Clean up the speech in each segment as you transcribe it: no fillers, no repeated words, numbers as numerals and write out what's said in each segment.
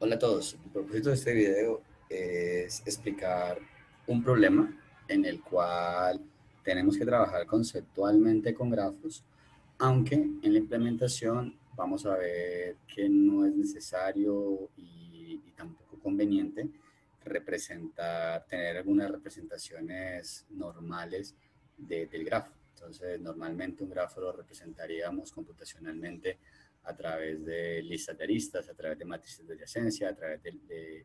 Hola a todos. El propósito de este video es explicar un problema en el cual tenemos que trabajar conceptualmente con grafos, aunque en la implementación vamos a ver que no es necesario y tampoco conveniente tener algunas representaciones normales del grafo. Entonces, normalmente un grafo lo representaríamos computacionalmente a través de listas de aristas, a través de matrices de adyacencia, a través de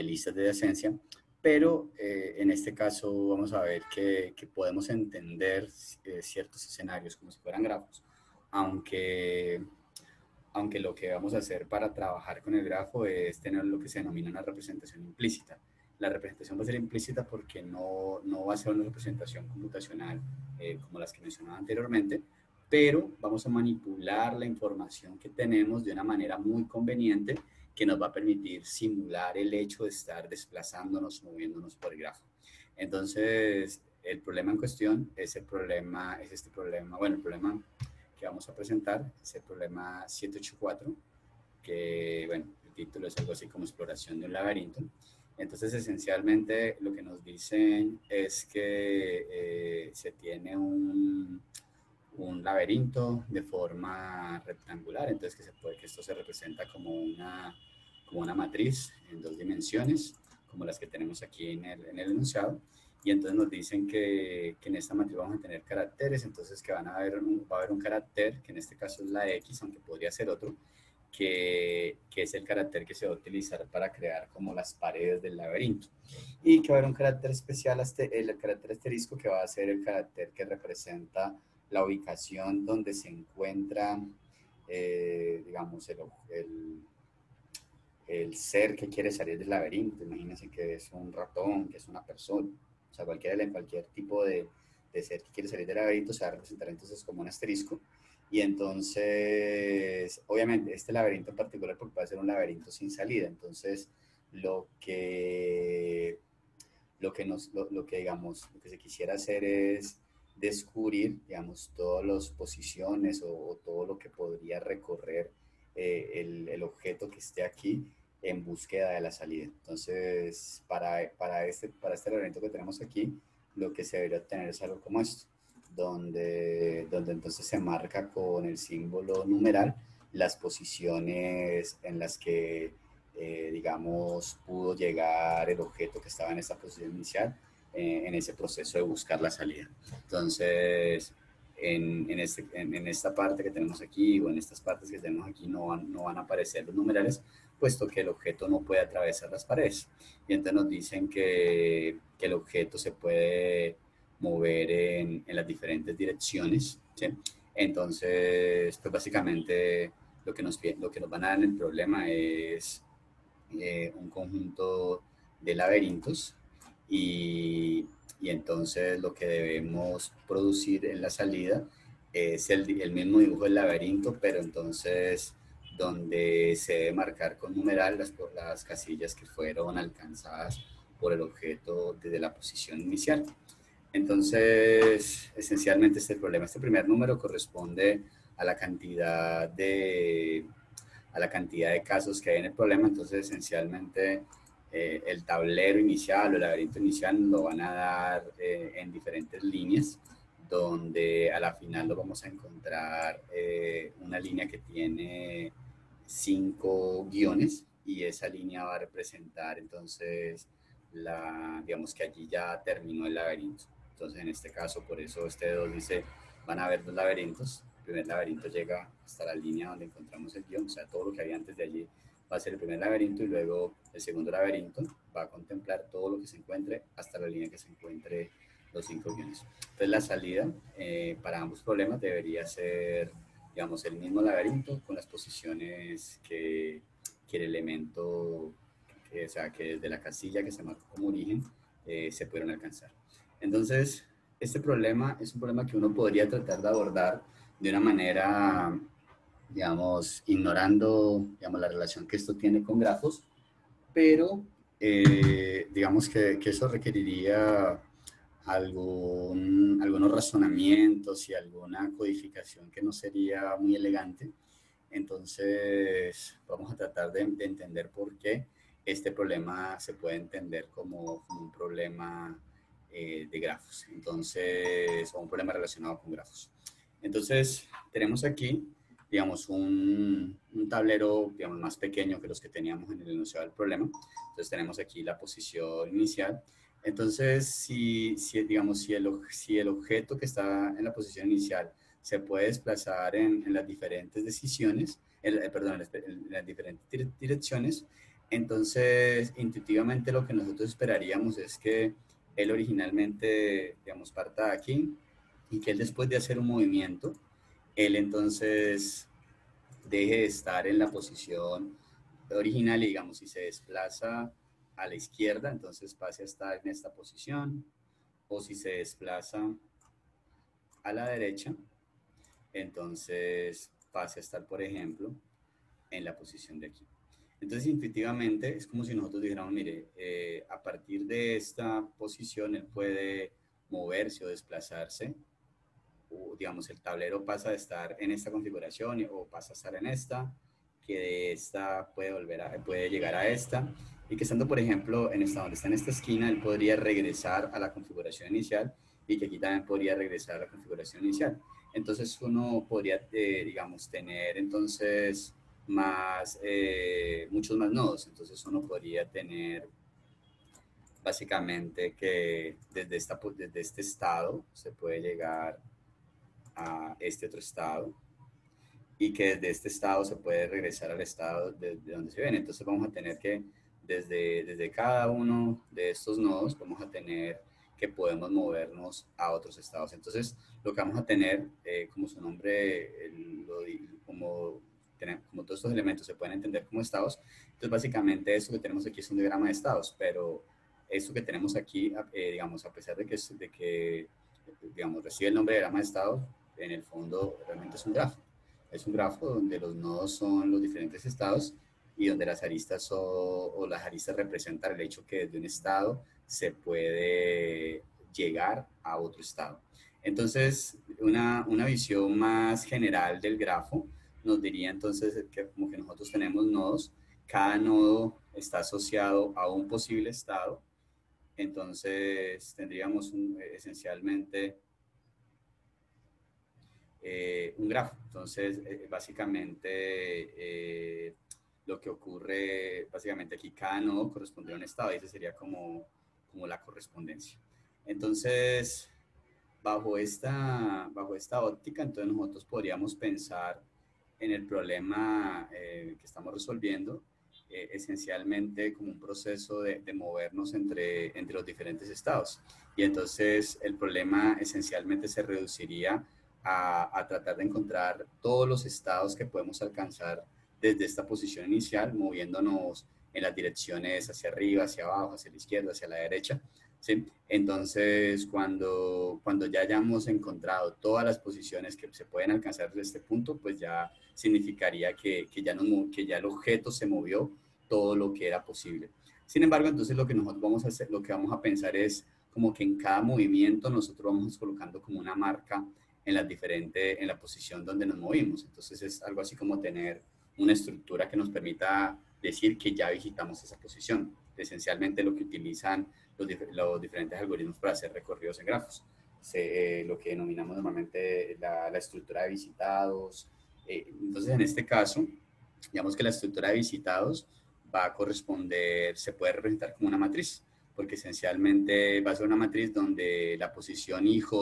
listas de adyacencia, pero en este caso vamos a ver que podemos entender ciertos escenarios como si fueran grafos, aunque, aunque lo que vamos a hacer para trabajar con el grafo es tener lo que se denomina una representación implícita. La representación va a ser implícita porque no va a ser una representación computacional como las que mencionaba anteriormente, pero vamos a manipular la información que tenemos de una manera muy conveniente que nos va a permitir simular el hecho de estar desplazándonos, moviéndonos por el grafo. Entonces, el problema en cuestión es este problema, bueno, el problema que vamos a presentar es el problema 784, que, bueno, el título es algo así como exploración de un laberinto. Entonces, esencialmente, lo que nos dicen es que se tiene un laberinto de forma rectangular, entonces que esto se representa como una matriz en dos dimensiones, como las que tenemos aquí en el enunciado, y entonces nos dicen que en esta matriz vamos a tener caracteres, entonces que va a haber un carácter, que en este caso es la X, aunque podría ser otro, que es el carácter que se va a utilizar para crear como las paredes del laberinto. Y que va a haber un carácter especial, el carácter asterisco, que va a ser el carácter que representa la ubicación donde se encuentra, digamos, el ser que quiere salir del laberinto. Imagínense que es un ratón, que es una persona, o sea, cualquier tipo de ser que quiere salir del laberinto se va a representar entonces como un asterisco. Y entonces, obviamente, este laberinto en particular, porque va a ser un laberinto sin salida, entonces lo que lo que se quisiera hacer es descubrir, digamos, todas las posiciones o todo lo que podría recorrer el objeto que esté aquí en búsqueda de la salida. Entonces, para este elemento que tenemos aquí, lo que se debería obtener es algo como esto, donde entonces se marca con el símbolo numeral las posiciones en las que digamos, pudo llegar el objeto que estaba en esta posición inicial en ese proceso de buscar la salida. Entonces, en esta parte que tenemos aquí o en estas partes que tenemos aquí no van a aparecer los numerales, puesto que el objeto no puede atravesar las paredes. Y entonces nos dicen que el objeto se puede mover en las diferentes direcciones, ¿sí? Entonces, pues básicamente lo que nos van a dar en el problema es un conjunto de laberintos y, y entonces lo que debemos producir en la salida es el mismo dibujo del laberinto, pero entonces donde se debe marcar con numeral las casillas que fueron alcanzadas por el objeto desde la posición inicial. Entonces, esencialmente este es el problema. Este primer número corresponde a la cantidad a la cantidad de casos que hay en el problema. Entonces, esencialmente, el tablero inicial o el laberinto inicial lo van a dar en diferentes líneas, donde a la final lo vamos a encontrar una línea que tiene 5 guiones y esa línea va a representar entonces digamos que allí ya terminó el laberinto. Entonces, en este caso, por eso este 2 dice, van a haber dos laberintos. El primer laberinto llega hasta la línea donde encontramos el guión, o sea, todo lo que había antes de allí va a ser el primer laberinto y luego el segundo laberinto va a contemplar todo lo que se encuentre hasta la línea que se encuentre los 5 guiones. Entonces, la salida para ambos problemas debería ser, digamos, el mismo laberinto con las posiciones que el elemento, o sea, que desde la casilla que se marcó como origen se pudieron alcanzar. Entonces, este problema es un problema que uno podría tratar de abordar de una manera, digamos, ignorando, digamos, la relación que esto tiene con grafos, pero digamos que eso requeriría algunos razonamientos y alguna codificación que no sería muy elegante. Entonces, vamos a tratar de entender por qué este problema se puede entender como un problema de grafos. Entonces, o un problema relacionado con grafos. Entonces, tenemos aquí, digamos, un tablero, digamos, más pequeño que los que teníamos en el enunciado del problema. Entonces, tenemos aquí la posición inicial. Entonces, digamos, si el objeto que está en la posición inicial se puede desplazar en las diferentes decisiones, perdón, en las diferentes direcciones, entonces intuitivamente lo que nosotros esperaríamos es que él originalmente, digamos, parta de aquí y que él después de hacer un movimiento, él entonces deje de estar en la posición original y digamos, si se desplaza a la izquierda, entonces pase a estar en esta posición, o si se desplaza a la derecha, entonces pase a estar, por ejemplo, en la posición de aquí. Entonces, intuitivamente, es como si nosotros dijéramos, mire, a partir de esta posición, él puede moverse o desplazarse, o digamos, el tablero pasa de estar en esta configuración o pasa a estar en esta, que de esta puede llegar a esta, y que estando, por ejemplo, en esta, donde está en esta esquina, él podría regresar a la configuración inicial y que aquí también podría regresar a la configuración inicial. Entonces uno podría, digamos, tener entonces muchos más nodos. Entonces uno podría tener básicamente que desde este estado se puede llegar a este otro estado y que desde este estado se puede regresar al estado de donde se viene. Entonces vamos a tener que desde cada uno de estos nodos vamos a tener que podemos movernos a otros estados. Entonces lo que vamos a tener, como su nombre, como todos estos elementos se pueden entender como estados, entonces básicamente esto que tenemos aquí es un diagrama de estados, pero esto que tenemos aquí, digamos, a pesar de que digamos, recibe el nombre de diagrama de estados, en el fondo realmente es un grafo. Es un grafo donde los nodos son los diferentes estados y donde las aristas o las aristas representan el hecho que desde un estado se puede llegar a otro estado. Entonces, una visión más general del grafo nos diría entonces que como que nosotros tenemos nodos, cada nodo está asociado a un posible estado, entonces tendríamos esencialmente un grafo. Entonces, básicamente, lo que ocurre, básicamente aquí cada nodo corresponde a un estado y ese sería como la correspondencia. Entonces, bajo esta óptica, entonces nosotros podríamos pensar en el problema que estamos resolviendo, esencialmente como un proceso de movernos entre los diferentes estados. Y entonces el problema esencialmente se reduciría a tratar de encontrar todos los estados que podemos alcanzar desde esta posición inicial, moviéndonos en las direcciones hacia arriba, hacia abajo, hacia la izquierda, hacia la derecha. ¿Sí? Entonces, cuando ya hayamos encontrado todas las posiciones que se pueden alcanzar desde este punto, pues ya significaría que ya el objeto se movió todo lo que era posible. Sin embargo, entonces lo que nosotros vamos a hacer, lo que vamos a pensar es como que en cada movimiento nosotros vamos colocando como una marca en la posición donde nos movimos. Entonces es algo así como tener una estructura que nos permita decir que ya visitamos esa posición. Esencialmente lo que utilizan los diferentes algoritmos para hacer recorridos en grafos. Lo que denominamos normalmente la estructura de visitados. Entonces, en este caso, digamos que la estructura de visitados va a corresponder, se puede representar como una matriz, porque esencialmente va a ser una matriz donde la posición IJ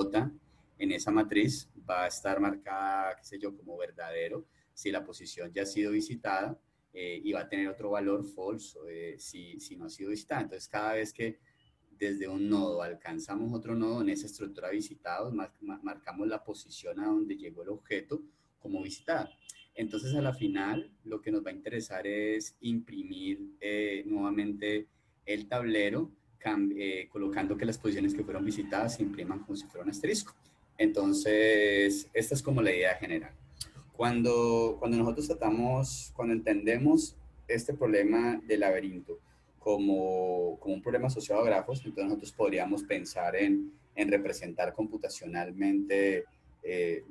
en esa matriz va a estar marcada, qué sé yo, como verdadero, si la posición ya ha sido visitada, y va a tener otro valor false si no ha sido visitada. Entonces, cada vez que desde un nodo alcanzamos otro nodo en esa estructura visitados, marcamos la posición a donde llegó el objeto como visitada. Entonces, a la final, lo que nos va a interesar es imprimir nuevamente el tablero, colocando que las posiciones que fueron visitadas se impriman como si fuera un asterisco. Entonces, esta es como la idea general. Cuando entendemos este problema del laberinto como un problema asociado a grafos, entonces nosotros podríamos pensar en representar computacionalmente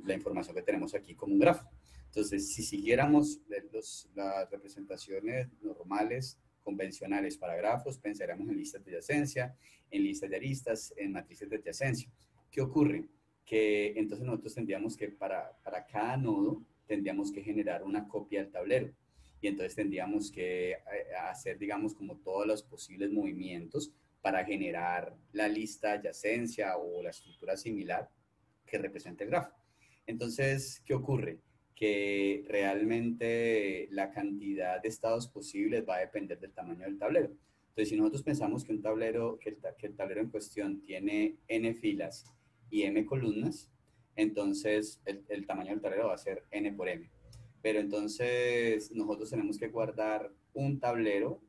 la información que tenemos aquí como un grafo. Entonces, si siguiéramos las representaciones normales, convencionales para grafos, pensaríamos en listas de adyacencia, en listas de aristas, en matrices de adyacencia. ¿Qué ocurre? Que entonces nosotros tendríamos que, para cada nodo, tendríamos que generar una copia del tablero. Y entonces tendríamos que hacer, digamos, como todos los posibles movimientos para generar la lista de adyacencia o la estructura similar que represente el grafo. Entonces, ¿qué ocurre? Que realmente la cantidad de estados posibles va a depender del tamaño del tablero. Entonces, si nosotros pensamos que un tablero, que el tablero en cuestión tiene n filas y m columnas, entonces el tamaño del tablero va a ser n por m. Pero entonces nosotros tenemos que guardar un tablero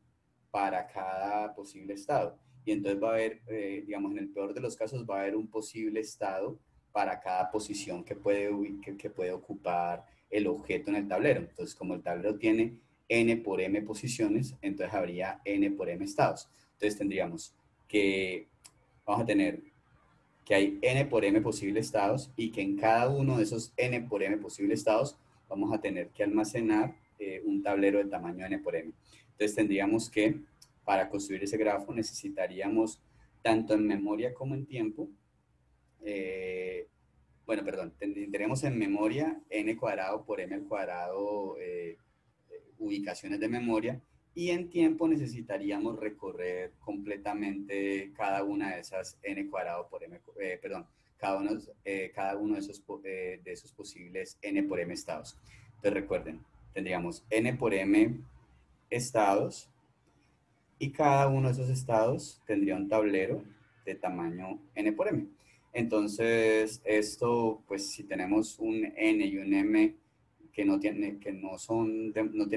para cada posible estado. Y entonces va a haber, digamos, en el peor de los casos, va a haber un posible estado para cada posición que puede ocupar el objeto en el tablero. Entonces, como el tablero tiene n por m posiciones, entonces habría n por m estados. Entonces tendríamos que, vamos a tener que hay n por m posibles estados y que en cada uno de esos n por m posibles estados vamos a tener que almacenar un tablero de tamaño n por m. Entonces tendríamos que, para construir ese grafo, necesitaríamos tanto en memoria como en tiempo, bueno, perdón, tendríamos en memoria n cuadrado por m al cuadrado ubicaciones de memoria, y en tiempo necesitaríamos recorrer completamente cada una de esas n cuadrado por m, perdón, cada uno de esos posibles n por m estados. Entonces recuerden, tendríamos n por m estados y cada uno de esos estados tendría un tablero de tamaño n por m. Entonces, esto, pues si tenemos un n y un m no tienen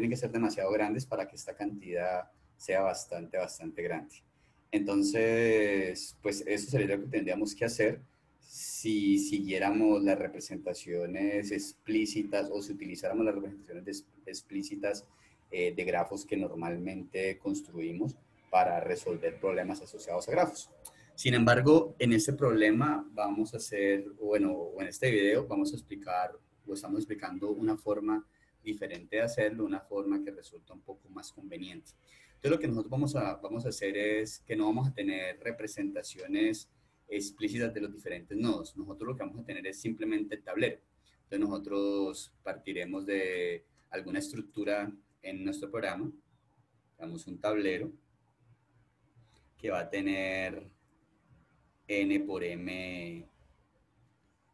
que ser demasiado grandes para que esta cantidad sea bastante grande. Entonces, pues eso sería lo que tendríamos que hacer si siguiéramos las representaciones explícitas o si utilizáramos las representaciones explícitas de grafos que normalmente construimos para resolver problemas asociados a grafos. Sin embargo, en este problema vamos a hacer, bueno, en este video vamos a explicar, o estamos explicando una forma diferente de hacerlo, una forma que resulta un poco más conveniente. Entonces, lo que nosotros vamos a hacer es que no vamos a tener representaciones explícitas de los diferentes nodos. Nosotros lo que vamos a tener es simplemente el tablero. Entonces, nosotros partiremos de alguna estructura en nuestro programa, damos un tablero que va a tener n por m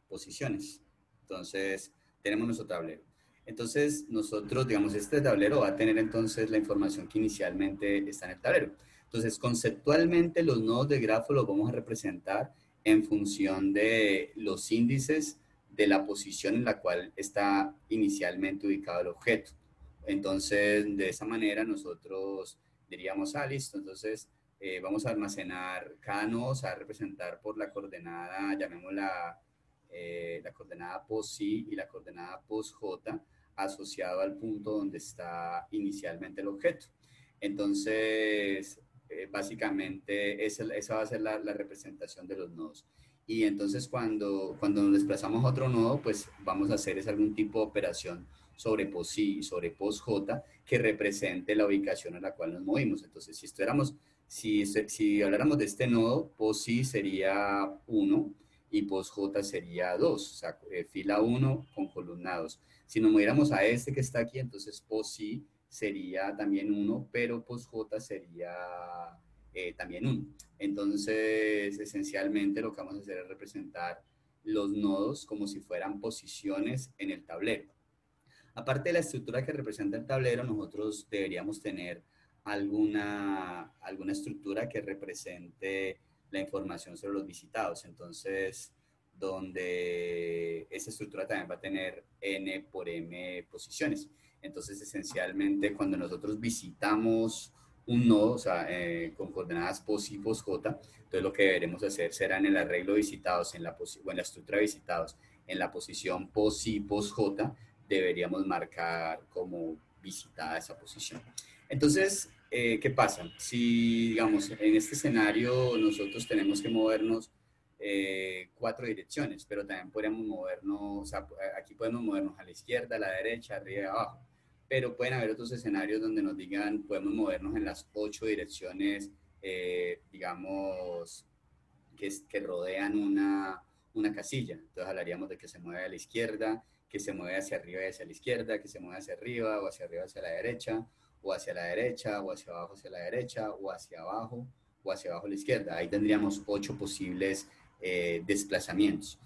posiciones. Entonces, tenemos nuestro tablero. Entonces, nosotros, digamos, este tablero va a tener entonces la información que inicialmente está en el tablero. Entonces, conceptualmente, los nodos de grafo los vamos a representar en función de los índices de la posición en la cual está inicialmente ubicado el objeto. Entonces, de esa manera nosotros diríamos, listo, entonces vamos a almacenar cada nodo, se va a representar por la coordenada, llamémosla la coordenada pos i y la coordenada pos j, asociado al punto donde está inicialmente el objeto. Entonces, básicamente esa va a ser la representación de los nodos. Y entonces cuando nos desplazamos a otro nodo, pues vamos a hacer es algún tipo de operación sobre pos i y sobre pos j que represente la ubicación a la cual nos movimos. Entonces, si habláramos de este nodo, pos i sería 1 y pos j sería 2, o sea, fila 1 con columna 2. Si nos moviéramos a este que está aquí, entonces pos i sería también 1, pero pos j sería también 1. Entonces, esencialmente lo que vamos a hacer es representar los nodos como si fueran posiciones en el tablero. Aparte de la estructura que representa el tablero, nosotros deberíamos tener alguna estructura que represente la información sobre los visitados. Entonces, donde esa estructura también va a tener n por m posiciones. Entonces, esencialmente, cuando nosotros visitamos un nodo, o sea, con coordenadas pos y pos j, entonces lo que deberemos hacer será en el arreglo de visitados, o en la estructura de visitados, en la posición pos y pos j, deberíamos marcar como visitada esa posición. Entonces, ¿qué pasa? Si, digamos, en este escenario nosotros tenemos que movernos cuatro direcciones, pero también podríamos movernos, o sea, aquí podemos movernos a la izquierda, a la derecha, arriba y abajo, pero pueden haber otros escenarios donde nos digan, podemos movernos en las ocho direcciones, digamos, que rodean una casilla. Entonces hablaríamos de que se mueve a la izquierda, que se mueve hacia arriba y hacia la izquierda, que se mueve hacia arriba o hacia arriba hacia la derecha, o hacia la derecha, o hacia abajo hacia la derecha, o hacia abajo a la izquierda. Ahí tendríamos ocho posibles desplazamientos.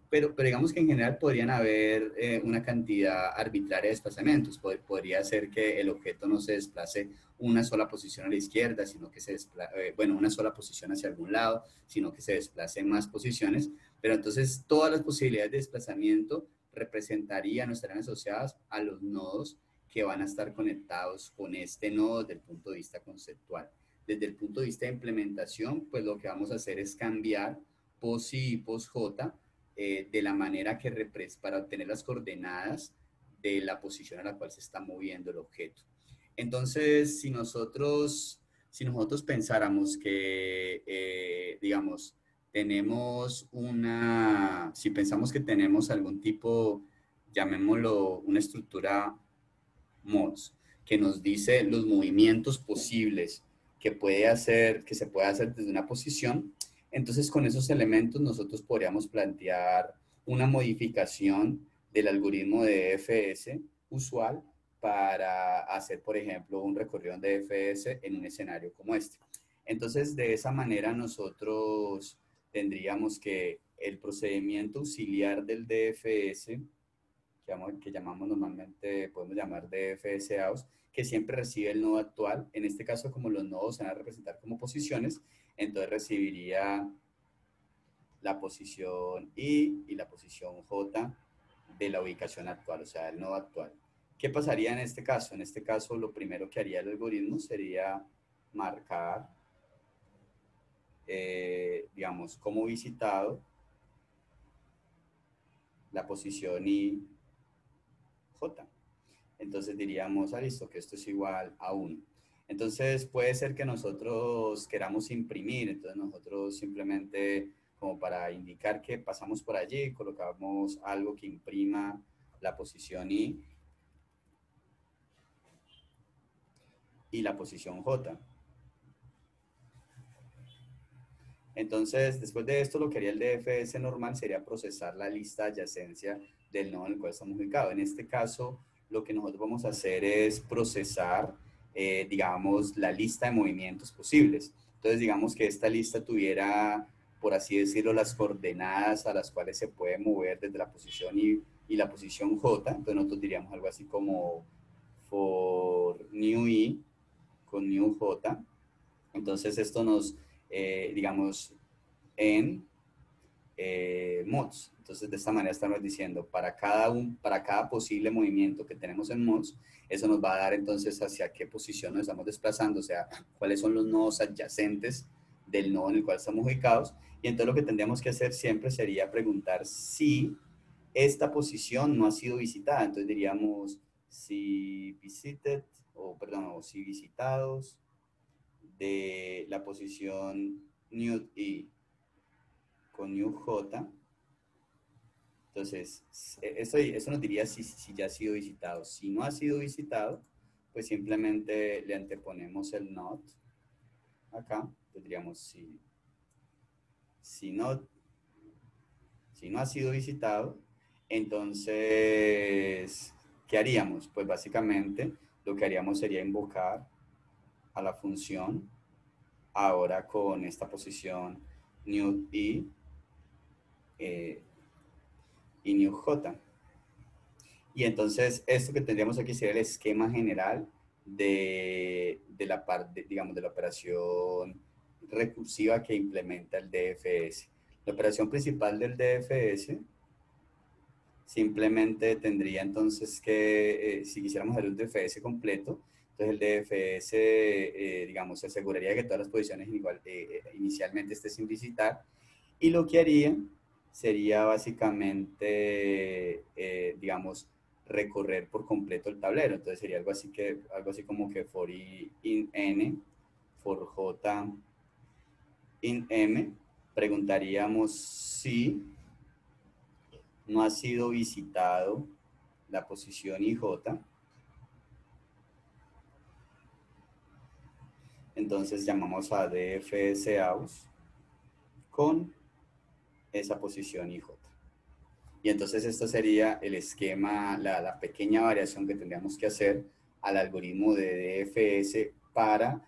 Pero digamos que en general podrían haber una cantidad arbitraria de desplazamientos. Podría ser que el objeto no se desplace una sola posición a la izquierda, sino que se desplace, bueno, una sola posición hacia algún lado, sino que se desplace en más posiciones. Pero entonces todas las posibilidades de desplazamiento representarían o estarían asociadas a los nodos que van a estar conectados con este nodo desde el punto de vista conceptual. Desde el punto de vista de implementación, pues lo que vamos a hacer es cambiar POSI y POSJ de la manera que para obtener las coordenadas de la posición a la cual se está moviendo el objeto. Entonces, si nosotros pensáramos que, digamos, si pensamos que tenemos algún tipo, llamémoslo, una estructura MODS, que nos dice los movimientos posibles que se puede hacer desde una posición, entonces con esos elementos nosotros podríamos plantear una modificación del algoritmo de DFS usual para hacer, por ejemplo, un recorrido en DFS en un escenario como este. Entonces, de esa manera nosotros tendríamos que el procedimiento auxiliar del DFS que llamamos normalmente, podemos llamar DFSAOS, que siempre recibe el nodo actual. En este caso, como los nodos se van a representar como posiciones, entonces recibiría la posición I y la posición J de la ubicación actual, o sea, el nodo actual. ¿Qué pasaría en este caso? En este caso, lo primero que haría el algoritmo sería marcar, digamos, como visitado la posición I, J. Entonces diríamos, listo, que esto es igual a 1. Entonces puede ser que nosotros queramos imprimir, entonces nosotros simplemente como para indicar que pasamos por allí, colocamos algo que imprima la posición I y la posición J. Entonces, después de esto, lo que haría el DFS normal sería procesar la lista de adyacencia del nodo en el cual estamos ubicados. En este caso, lo que nosotros vamos a hacer es procesar, digamos, la lista de movimientos posibles. Entonces, digamos que esta lista tuviera, por así decirlo, las coordenadas a las cuales se puede mover desde la posición I y la posición J. Entonces, nosotros diríamos algo así como for new I con new J. Entonces, esto nos digamos, en mods. Entonces, de esta manera estamos diciendo, para cada posible movimiento que tenemos en mods, eso nos va a dar entonces hacia qué posición nos estamos desplazando, o sea, cuáles son los nodos adyacentes del nodo en el cual estamos ubicados. Y entonces lo que tendríamos que hacer siempre sería preguntar si esta posición no ha sido visitada. Entonces diríamos si visited, o perdón, o si visitados de la posición new I con new J. Entonces, eso nos diría si ya ha sido visitado. Si no ha sido visitado, pues simplemente le anteponemos el not acá. Tendríamos si, no, si no ha sido visitado, entonces, ¿qué haríamos? Pues básicamente lo que haríamos sería invocar a la función ahora con esta posición new I y new J. Y entonces esto que tendríamos aquí sería el esquema general de la parte, digamos, de la operación recursiva que implementa el DFS. La operación principal del DFS simplemente tendría entonces que, si quisiéramos hacer un DFS completo, entonces el DFS, digamos, se aseguraría que todas las posiciones inicialmente estén sin visitar, y lo que haría sería básicamente, digamos, recorrer por completo el tablero. Entonces sería algo así como que for i in n, for j in m, preguntaríamos si no ha sido visitado la posición IJ, entonces llamamos a DFSAUS con esa posición IJ. Y entonces esto sería el esquema, la pequeña variación que tendríamos que hacer al algoritmo de DFS para,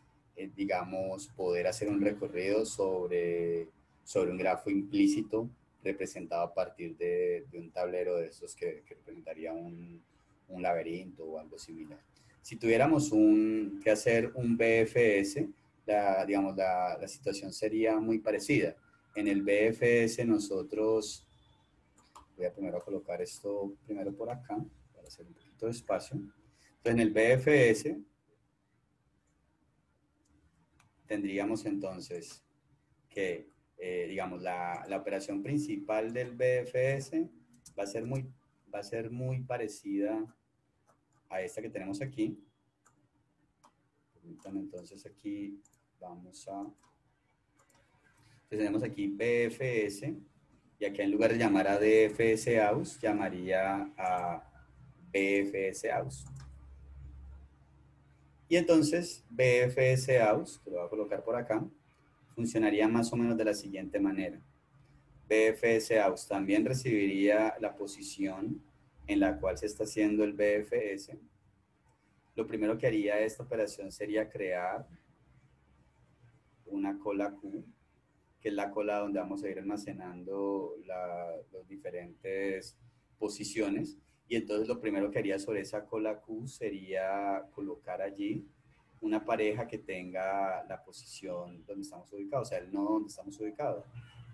digamos, poder hacer un recorrido sobre un grafo implícito representado a partir de un tablero de estos que representaría un laberinto o algo similar. Si tuviéramos que hacer un BFS, digamos, la situación sería muy parecida. En el BFS nosotros, voy a primero colocar esto primero por acá, para hacer un poquito de espacio. Entonces en el BFS tendríamos entonces que, digamos, la operación principal del BFS va a ser muy parecida a esta que tenemos aquí. Permítanme, entonces aquí vamos a... Entonces tenemos aquí BFS, y acá en lugar de llamar a DFSAUS, llamaría a BFSAUS. Y entonces BFSAUS, que lo voy a colocar por acá, funcionaría más o menos de la siguiente manera. BFSAUS también recibiría la posición en la cual se está haciendo el BFS. Lo primero que haría esta operación sería crear una cola Q, que es la cola donde vamos a ir almacenando las diferentes posiciones. Y entonces lo primero que haría sobre esa cola Q sería colocar allí una pareja que tenga la posición donde estamos ubicados, o sea, el nodo donde estamos ubicados,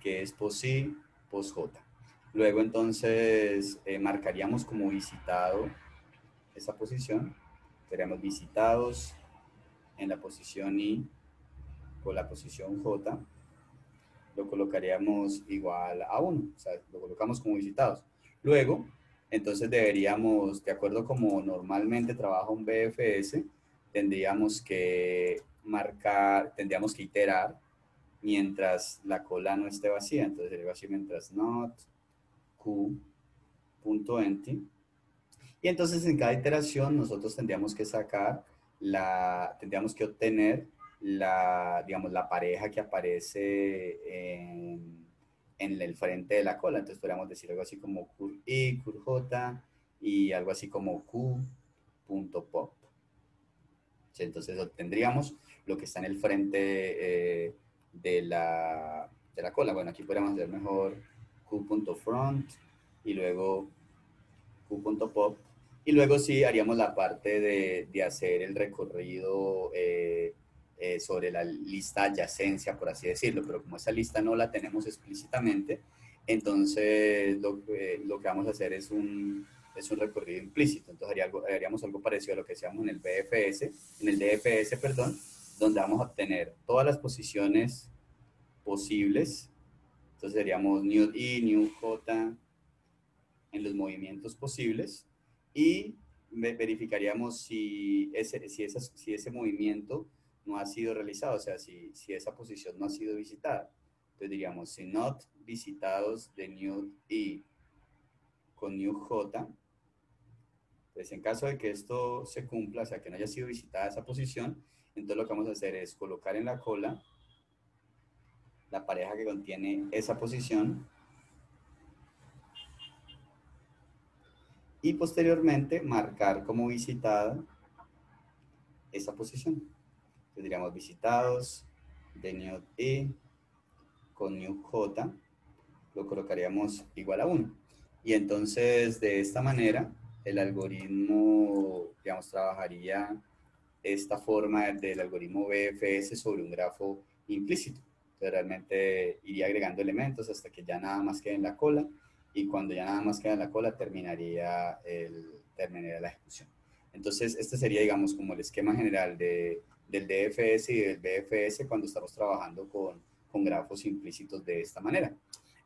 que es POSI, POSJ. Luego entonces marcaríamos como visitado esa posición, seríamos visitados en la posición I con la posición J, lo colocaríamos igual a 1, o sea, lo colocamos como visitados. Luego, entonces deberíamos, de acuerdo como normalmente trabaja un BFS, tendríamos que tendríamos que iterar mientras la cola no esté vacía. Entonces sería así mientras not q.empty. Y entonces en cada iteración nosotros tendríamos que tendríamos que obtener digamos, la pareja que aparece en el frente de la cola. Entonces podríamos decir algo así como cur i, cur j, y algo así como q.pop. Entonces obtendríamos lo que está en el frente de la cola. Bueno, aquí podríamos hacer mejor q.front y luego q.pop. Y luego sí haríamos la parte de hacer el recorrido sobre la lista adyacencia, por así decirlo. Pero como esa lista no la tenemos explícitamente, entonces lo que vamos a hacer es un recorrido implícito. Entonces haríamos algo parecido a lo que hacíamos en el DFS, perdón, donde vamos a obtener todas las posiciones posibles. Entonces seríamos new I, new J, en los movimientos posibles, y verificaríamos si ese movimiento no ha sido realizado, o sea, si esa posición no ha sido visitada. Entonces diríamos, si not visitados de new I con new J, pues en caso de que esto se cumpla, o sea, que no haya sido visitada esa posición, entonces lo que vamos a hacer es colocar en la cola la pareja que contiene esa posición, y posteriormente marcar como visitada esa posición. Entonces diríamos visitados de new I con new J, lo colocaríamos igual a 1. Y entonces de esta manera el algoritmo, digamos, trabajaría esta forma del algoritmo BFS sobre un grafo implícito. Entonces realmente iría agregando elementos hasta que ya nada más quede en la cola, y cuando ya nada más queda en la cola terminaría la ejecución. Entonces este sería, digamos, como el esquema general del DFS y del BFS cuando estamos trabajando con grafos implícitos de esta manera.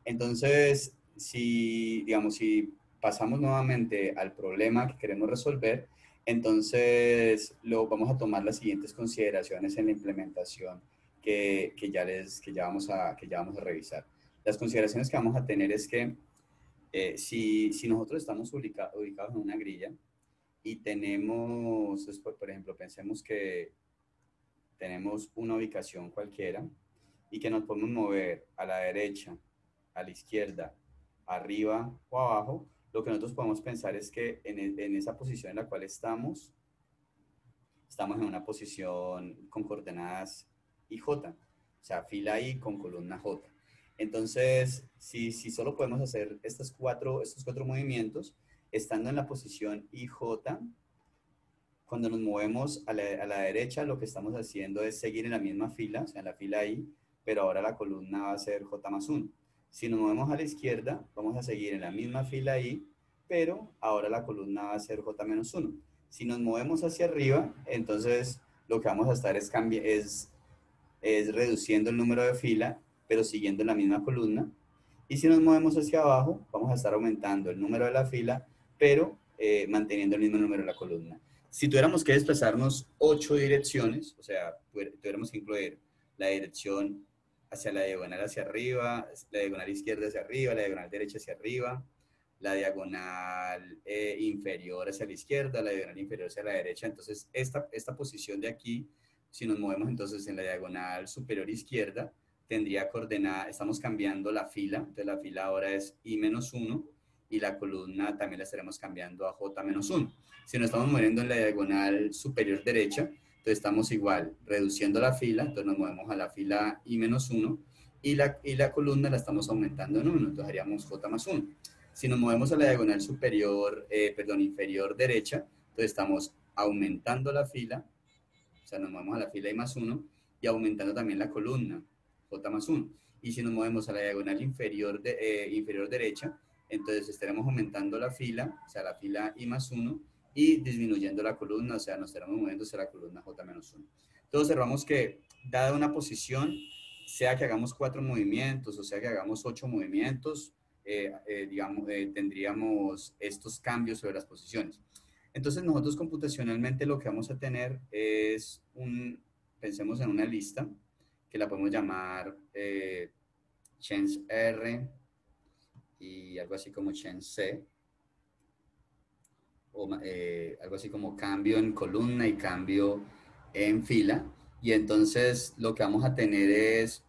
Entonces, digamos, si pasamos nuevamente al problema que queremos resolver, entonces vamos a tomar las siguientes consideraciones en la implementación que ya vamos a revisar. Las consideraciones que vamos a tener es que si nosotros estamos ubicados en una grilla y tenemos, por ejemplo, pensemos que tenemos una ubicación cualquiera y que nos podemos mover a la derecha, a la izquierda, arriba o abajo, lo que nosotros podemos pensar es que en esa posición en la cual estamos en una posición con coordenadas IJ, o sea, fila I con columna J. Entonces, si solo podemos hacer estos cuatro movimientos, estando en la posición IJ, cuando nos movemos a la derecha, lo que estamos haciendo es seguir en la misma fila, o sea, en la fila I, pero ahora la columna va a ser J más 1. Si nos movemos a la izquierda, vamos a seguir en la misma fila I, pero ahora la columna va a ser J menos 1. Si nos movemos hacia arriba, entonces lo que vamos a estar es reduciendo el número de fila, pero siguiendo la misma columna. Y si nos movemos hacia abajo, vamos a estar aumentando el número de la fila, pero manteniendo el mismo número de la columna. Si tuviéramos que desplazarnos 8 direcciones, o sea, tuviéramos que incluir la dirección hacia la diagonal hacia arriba, la diagonal izquierda hacia arriba, la diagonal derecha hacia arriba, la diagonal inferior hacia la izquierda, la diagonal inferior hacia la derecha. Entonces, esta posición de aquí, si nos movemos entonces en la diagonal superior izquierda, tendría coordenada, estamos cambiando la fila, entonces la fila ahora es I-1 y la columna también la estaremos cambiando a J-1. Si nos estamos moviendo en la diagonal superior derecha, entonces estamos igual, reduciendo la fila, entonces nos movemos a la fila I-1 y la columna la estamos aumentando en 1, entonces haríamos J más 1. Si nos movemos a la diagonal inferior derecha, entonces estamos aumentando la fila, o sea, nos movemos a la fila I más 1 y aumentando también la columna, J más 1. Y si nos movemos a la diagonal inferior derecha, entonces estaremos aumentando la fila, o sea, la fila I más 1, y disminuyendo la columna, o sea, nos estaremos moviendo hacia la columna J menos 1. Entonces observamos que, dada una posición, sea que hagamos 4 movimientos, o sea que hagamos 8 movimientos, tendríamos estos cambios sobre las posiciones. Entonces nosotros computacionalmente lo que vamos a tener es pensemos en una lista que la podemos llamar change R y algo así como change C, o algo así como cambio en columna y cambio en fila. Y entonces lo que vamos a tener es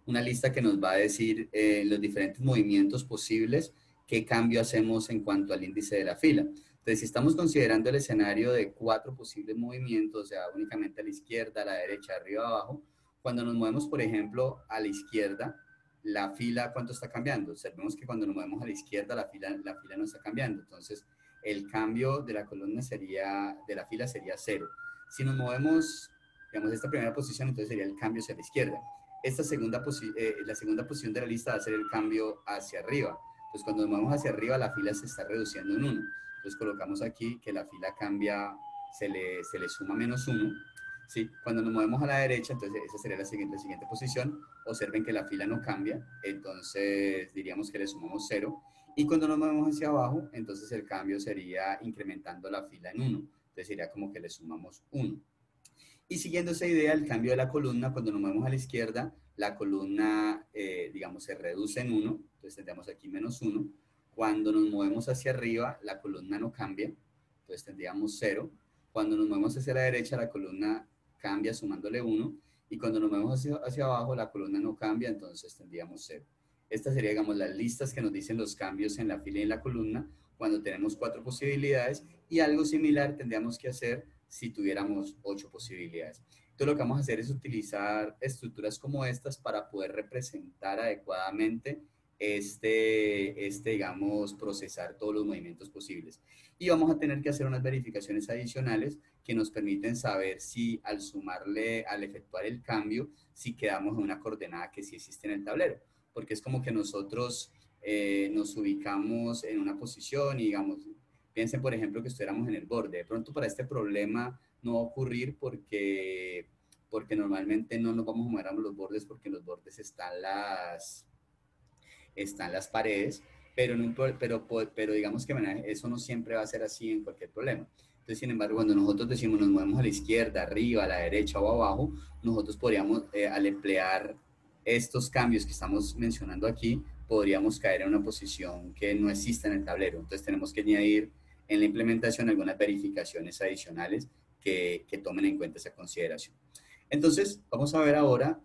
una lista que nos va a decir los diferentes movimientos posibles, qué cambio hacemos en cuanto al índice de la fila. Entonces, si estamos considerando el escenario de 4 posibles movimientos, o sea, únicamente a la izquierda, a la derecha, arriba, abajo, cuando nos movemos, por ejemplo, a la izquierda, la fila, ¿cuánto está cambiando? Observemos que cuando nos movemos a la izquierda, la fila no está cambiando. Entonces, el cambio de la columna de la fila sería 0. Si nos movemos, digamos, esta primera posición, entonces sería el cambio hacia la izquierda. La segunda posición de la lista va a ser el cambio hacia arriba. Entonces, cuando nos movemos hacia arriba, la fila se está reduciendo en 1. Entonces, colocamos aquí que la fila cambia, se le suma menos 1. ¿Sí? Cuando nos movemos a la derecha, entonces esa sería la siguiente posición. Observen que la fila no cambia, entonces diríamos que le sumamos 0. Y cuando nos movemos hacia abajo, entonces el cambio sería incrementando la fila en 1. Entonces sería como que le sumamos 1. Y siguiendo esa idea, el cambio de la columna, cuando nos movemos a la izquierda, la columna, digamos, se reduce en 1, entonces tendríamos aquí menos 1. Cuando nos movemos hacia arriba, la columna no cambia, entonces tendríamos 0. Cuando nos movemos hacia la derecha, la columna cambia sumándole 1. Y cuando nos movemos hacia abajo, la columna no cambia, entonces tendríamos 0. Estas serían, digamos, las listas que nos dicen los cambios en la fila y en la columna cuando tenemos 4 posibilidades, y algo similar tendríamos que hacer si tuviéramos 8 posibilidades. Entonces lo que vamos a hacer es utilizar estructuras como estas para poder representar adecuadamente digamos, procesar todos los movimientos posibles. Y vamos a tener que hacer unas verificaciones adicionales que nos permiten saber si al efectuar el cambio, si quedamos en una coordenada que sí existe en el tablero. Porque es como que nosotros nos ubicamos en una posición y digamos, piensen, por ejemplo, que estuviéramos en el borde. De pronto para este problema no va a ocurrir porque normalmente no nos vamos a mover a los bordes porque en los bordes están las paredes, pero digamos que eso no siempre va a ser así en cualquier problema. Entonces, sin embargo, cuando nosotros decimos nos movemos a la izquierda, arriba, a la derecha o abajo, nosotros podríamos, al emplear estos cambios que estamos mencionando aquí, podríamos caer en una posición que no existe en el tablero. Entonces, tenemos que añadir en la implementación algunas verificaciones adicionales que tomen en cuenta esa consideración. Entonces, vamos a ver ahora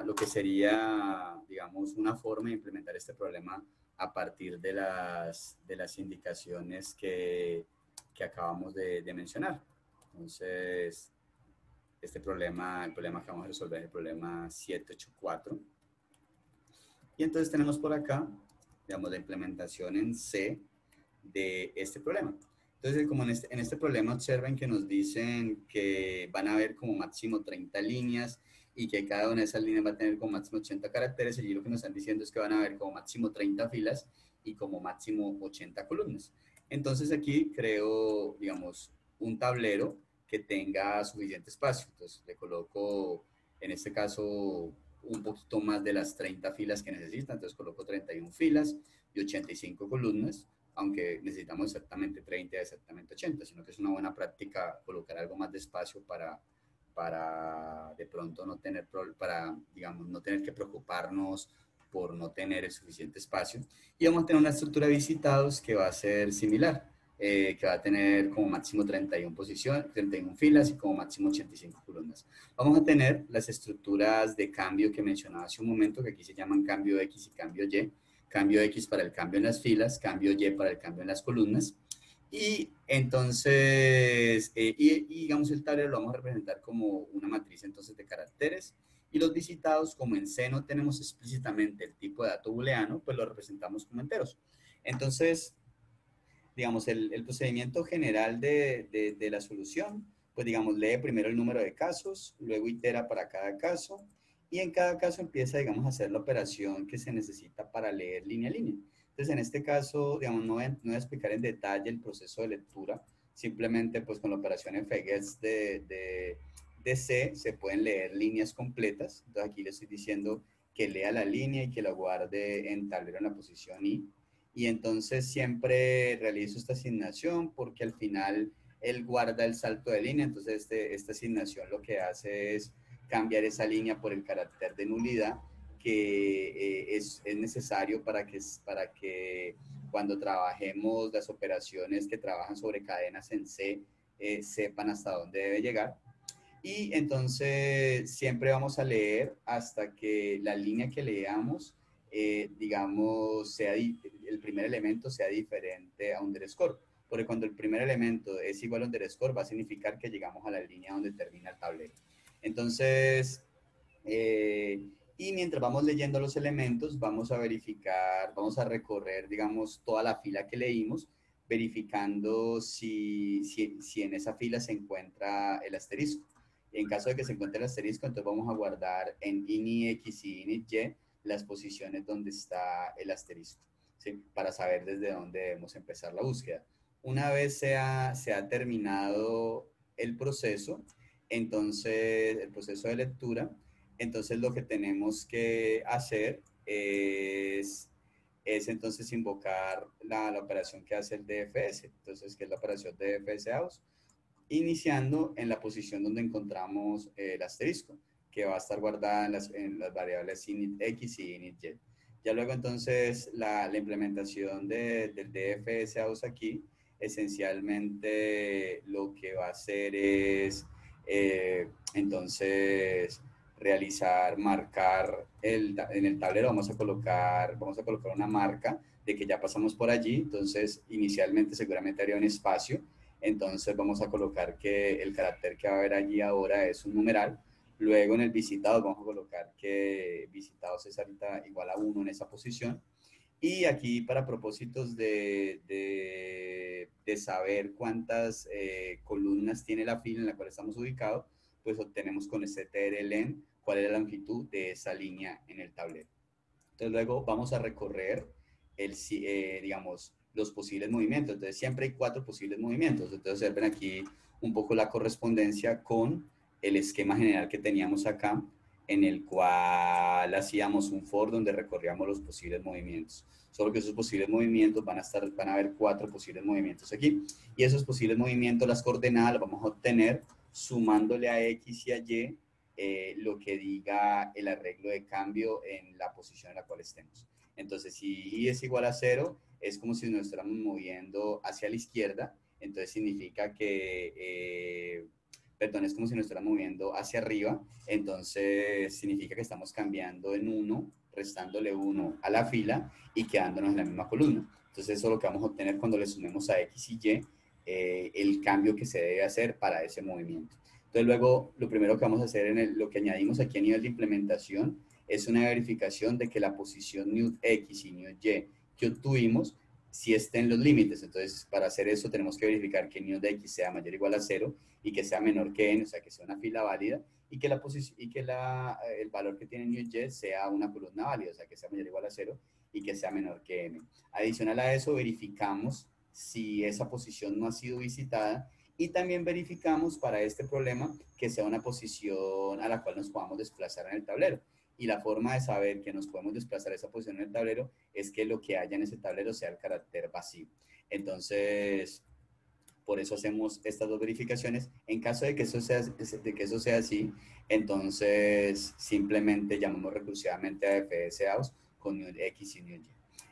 lo que sería, digamos, una forma de implementar este problema a partir de las indicaciones que acabamos de mencionar. Entonces, este problema, el problema que vamos a resolver es el problema 784. Y entonces tenemos por acá, digamos, la implementación en C de este problema. Entonces, como en este problema, observen que nos dicen que van a haber como máximo 30 líneas y que cada una de esas líneas va a tener como máximo 80 caracteres. Y lo que nos están diciendo es que van a haber como máximo 30 filas y como máximo 80 columnas. Entonces, aquí creo, digamos, un tablero que tenga suficiente espacio. Entonces, le coloco, en este caso, un poquito más de las 30 filas que necesita. Entonces, coloco 31 filas y 85 columnas, aunque necesitamos exactamente 30 y exactamente 80, sino que es una buena práctica colocar algo más de espacio para de pronto no tener, para, digamos, no tener que preocuparnos por no tener el suficiente espacio. Y vamos a tener una estructura de visitados que va a ser similar, que va a tener como máximo 31 posiciones, 31 filas y como máximo 85 columnas. Vamos a tener las estructuras de cambio que mencionaba hace un momento, que aquí se llaman cambio X y cambio Y. Cambio X para el cambio en las filas, cambio Y para el cambio en las columnas. Y entonces, digamos el tablero lo vamos a representar como una matriz entonces de caracteres. Y los visitados, como en C no tenemos explícitamente el tipo de dato booleano, pues lo representamos como enteros. Entonces, digamos, el procedimiento general de la solución, pues digamos, lee primero el número de casos, luego itera para cada caso, y en cada caso empieza, digamos, a hacer la operación que se necesita para leer línea a línea. Entonces, en este caso, digamos, no voy a explicar en detalle el proceso de lectura, simplemente pues con la operación fgets de C se pueden leer líneas completas. Entonces aquí le estoy diciendo que lea la línea y que la guarde en tablero en la posición I, y entonces siempre realizo esta asignación porque al final él guarda el salto de línea. Entonces esta asignación lo que hace es cambiar esa línea por el carácter de nulidad que es necesario para que cuando trabajemos las operaciones que trabajan sobre cadenas en C sepan hasta dónde debe llegar. Y entonces siempre vamos a leer hasta que la línea que leamos, digamos, el primer elemento sea diferente a underscore. Porque cuando el primer elemento es igual a underscore, va a significar que llegamos a la línea donde termina el tablero. Entonces, y mientras vamos leyendo los elementos, vamos a verificar, vamos a recorrer, digamos, toda la fila que leímos, verificando si en esa fila se encuentra el asterisco. Y en caso de que se encuentre el asterisco, entonces vamos a guardar en ini X y init Y las posiciones donde está el asterisco, ¿sí? Para saber desde dónde debemos empezar la búsqueda. Una vez se ha terminado el proceso, entonces el proceso de lectura, entonces lo que tenemos que hacer es entonces invocar la operación que hace el DFS, entonces que es la operación DFS aus, iniciando en la posición donde encontramos el asterisco, que va a estar guardada en las variables init x y init y. Ya luego entonces la implementación del DFS aus aquí, esencialmente lo que va a hacer es entonces realizar, marcar en el tablero, vamos a colocar una marca de que ya pasamos por allí. Entonces inicialmente seguramente haría un espacio, entonces vamos a colocar que el carácter que va a haber allí ahora es un numeral. Luego en el visitado vamos a colocar que visitados es ahorita igual a 1 en esa posición. Y aquí para propósitos de saber cuántas columnas tiene la fila en la cual estamos ubicados, pues obtenemos con este trlen cuál es la longitud de esa línea en el tablero. Entonces luego vamos a recorrer digamos, los posibles movimientos. Entonces siempre hay 4 posibles movimientos. Entonces ven aquí un poco la correspondencia con el esquema general que teníamos acá, en el cual hacíamos un for donde recorríamos los posibles movimientos. Solo que esos posibles movimientos van a haber 4 posibles movimientos aquí. Y esos posibles movimientos, las coordenadas, las vamos a obtener sumándole a X y a Y lo que diga el arreglo de cambio en la posición en la cual estemos. Entonces, si Y es igual a 0, es como si nos estuviéramos moviendo hacia la izquierda, entonces significa que, perdón, es como si nos estuviéramos moviendo hacia arriba, entonces significa que estamos cambiando en 1, restándole 1 a la fila y quedándonos en la misma columna. Entonces eso es lo que vamos a obtener cuando le sumemos a X y Y el cambio que se debe hacer para ese movimiento. Entonces luego lo primero que vamos a hacer lo que añadimos aquí a nivel de implementación es una verificación de que la posición newt X y newt Y que obtuvimos si estén en los límites. Entonces para hacer eso tenemos que verificar que newt X sea mayor o igual a 0 y que sea menor que n, o sea que sea una fila válida y que, el valor que tiene newt Y sea una columna válida, o sea que sea mayor o igual a 0 y que sea menor que n. Adicional a eso verificamos si esa posición no ha sido visitada y también verificamos para este problema que sea una posición a la cual nos podamos desplazar en el tablero. Y la forma de saber que nos podemos desplazar a esa posición en el tablero es que lo que haya en ese tablero sea el carácter vacío. Entonces, por eso hacemos estas dos verificaciones. En caso de que eso sea así, entonces simplemente llamamos recursivamente a FSAOS con X y Y.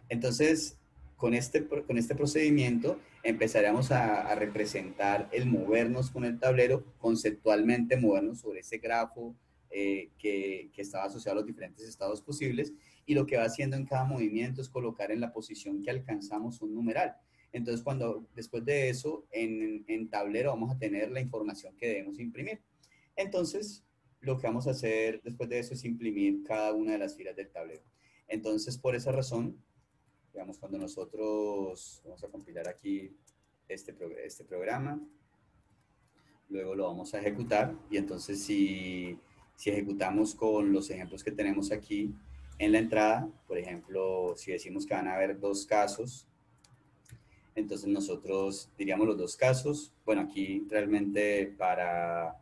Entonces, con este procedimiento empezaremos a representar el movernos con el tablero, conceptualmente movernos sobre ese grafo que estaba asociado a los diferentes estados posibles, y lo que va haciendo en cada movimiento es colocar en la posición que alcanzamos un numeral. Entonces, después de eso, en tablero vamos a tener la información que debemos imprimir. Entonces, lo que vamos a hacer después de eso es imprimir cada una de las filas del tablero. Entonces, por esa razón, digamos, cuando nosotros vamos a compilar aquí este programa, luego lo vamos a ejecutar, y entonces si ejecutamos con los ejemplos que tenemos aquí en la entrada, por ejemplo, si decimos que van a haber 2 casos, entonces nosotros diríamos los 2 casos. Bueno, aquí realmente para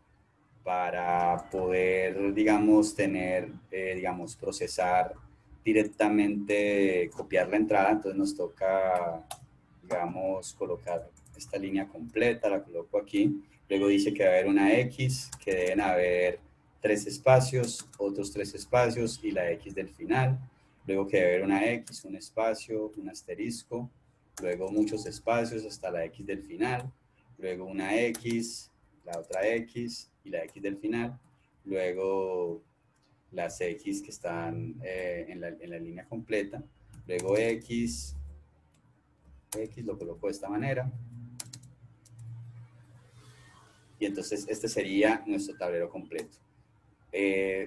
poder, digamos, procesar directamente, copiar la entrada, entonces nos toca, digamos, colocar esta línea completa, la coloco aquí. Luego dice que va a haber una X, que deben haber 3 espacios, otros 3 espacios y la X del final. Luego que debe haber una X, un espacio, un asterisco, luego muchos espacios hasta la X del final, luego una X, la otra X y la X del final, luego las X que están en la línea completa, luego X lo coloco de esta manera, y entonces este sería nuestro tablero completo.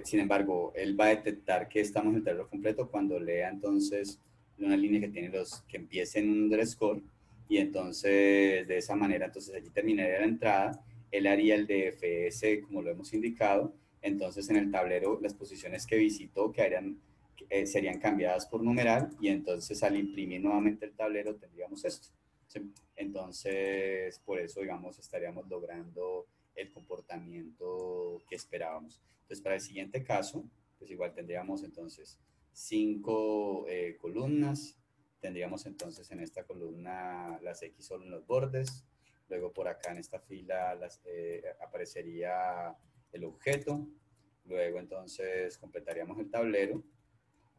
Sin embargo, él va a detectar que estamos en el tablero completo cuando lea entonces una línea que tiene que empiece en un underscore, y entonces de esa manera, entonces aquí terminaría la entrada, él haría el DFS como lo hemos indicado, entonces en el tablero las posiciones que visitó serían cambiadas por numeral, y entonces al imprimir nuevamente el tablero tendríamos esto. ¿Sí? Entonces, por eso, digamos, estaríamos logrando el comportamiento que esperábamos. Entonces, para el siguiente caso, pues igual tendríamos entonces 5 columnas. Tendríamos entonces en esta columna las X solo en los bordes. Luego por acá en esta fila aparecería el objeto. Luego entonces completaríamos el tablero.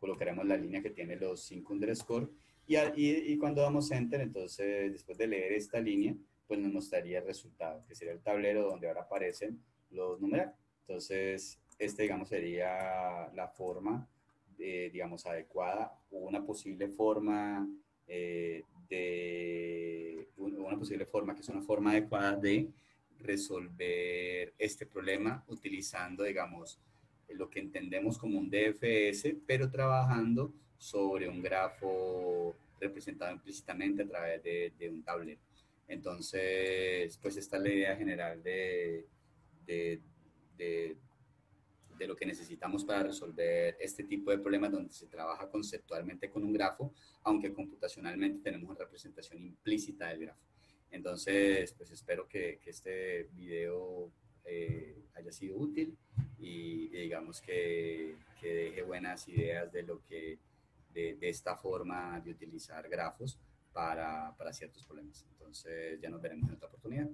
Colocaremos la línea que tiene los 5 underscore. Y cuando damos enter, entonces después de leer esta línea, pues nos mostraría el resultado, que sería el tablero donde ahora aparecen los numerales. Entonces, digamos, sería la forma, digamos, adecuada, o una posible forma una posible forma, que es una forma adecuada de resolver este problema utilizando, digamos, lo que entendemos como un DFS, pero trabajando sobre un grafo representado implícitamente a través de un tablero. Entonces, pues esta es la idea general de, de, de lo que necesitamos para resolver este tipo de problemas donde se trabaja conceptualmente con un grafo, aunque computacionalmente tenemos una representación implícita del grafo. Entonces, pues espero que este video haya sido útil y digamos que deje buenas ideas de lo que, de esta forma de utilizar grafos para ciertos problemas. Entonces ya nos veremos en otra oportunidad.